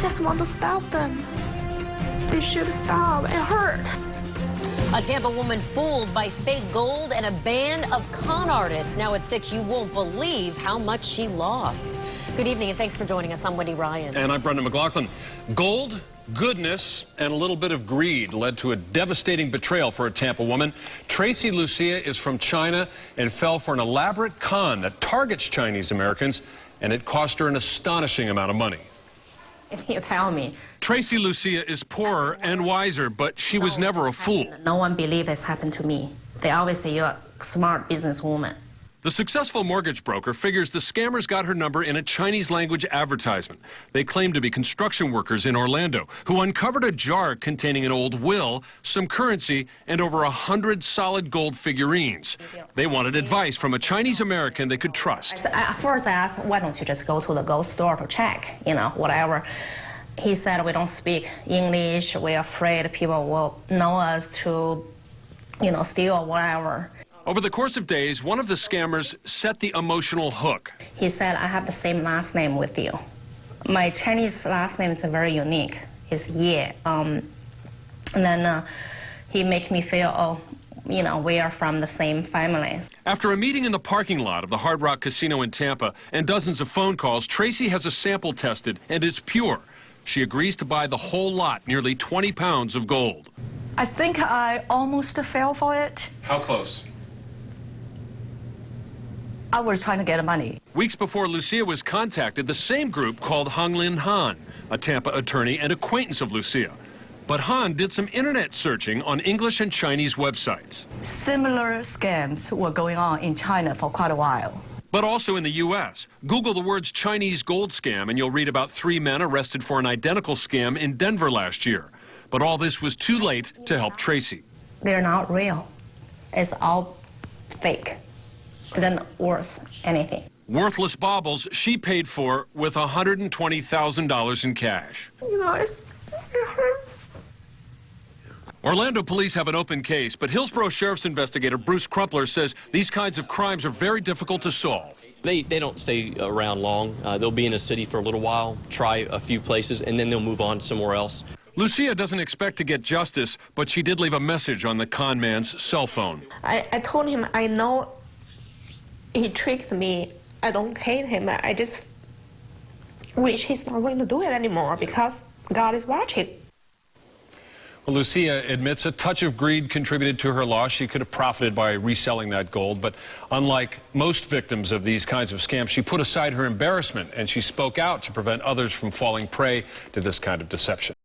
just want to stop them. They should stop. It hurt. A Tampa woman fooled by fake gold and a band of con artists. Now at 6, you won't believe how much she lost. Good evening and thanks for joining us. I'm Wendy Ryan. And I'm Brendan McLaughlin. Gold, goodness, and a little bit of greed led to a devastating betrayal for a Tampa woman. Tracy Lucia is from China and fell for an elaborate con that targets Chinese Americans, and it cost her an astonishing amount of money. If you tell me. Tracy Lucia is poorer and wiser, but she was never a fool. No one believes this happened to me. They always say you're a smart businesswoman. The successful mortgage broker figures the scammers got her number in a Chinese language advertisement. They claimed to be construction workers in Orlando who uncovered a jar containing an old will, some currency, and over 100 solid gold figurines. They wanted advice from a Chinese American they could trust. At first I asked, why don't you just go to the gold store to check, whatever. He said, we don't speak English, we're afraid people will know us to, steal or whatever. Over the course of days, one of the scammers set the emotional hook. He said, I have the same last name with you. My Chinese last name is very unique. It's Ye. And then he made me feel, we are from the same family. After a meeting in the parking lot of the Hard Rock Casino in Tampa and dozens of phone calls, Tracy has a sample tested, and it's pure. She agrees to buy the whole lot, nearly 20 pounds of gold. I think I almost fell for it. How close? I was trying to get money. Weeks before Lucia was contacted, the same group called Hong Lin Han, a Tampa attorney and acquaintance of Lucia. But Han did some internet searching on English and Chinese websites. Similar scams were going on in China for quite a while. But also in the U.S. Google the words Chinese gold scam and you'll read about 3 men arrested for an identical scam in Denver last year. But all this was too late to help Tracy. They're not real. It's all fake. They're not worth anything. Worthless baubles she paid for with $120,000 in cash. It hurts. Orlando police have an open case, but Hillsborough Sheriff's investigator Bruce Crumpler says these kinds of crimes are very difficult to solve. They don't stay around long. They'll be in a city for a little while, try a few places, and then they'll move on somewhere else. Lucia doesn't expect to get justice, but she did leave a message on the con man's cell phone. I told him I know he tricked me. I don't hate him. I just wish he's not going to do it anymore because God is watching. Well, Lucia admits a touch of greed contributed to her loss. She could have profited by reselling that gold, but unlike most victims of these kinds of scams, she put aside her embarrassment and she spoke out to prevent others from falling prey to this kind of deception.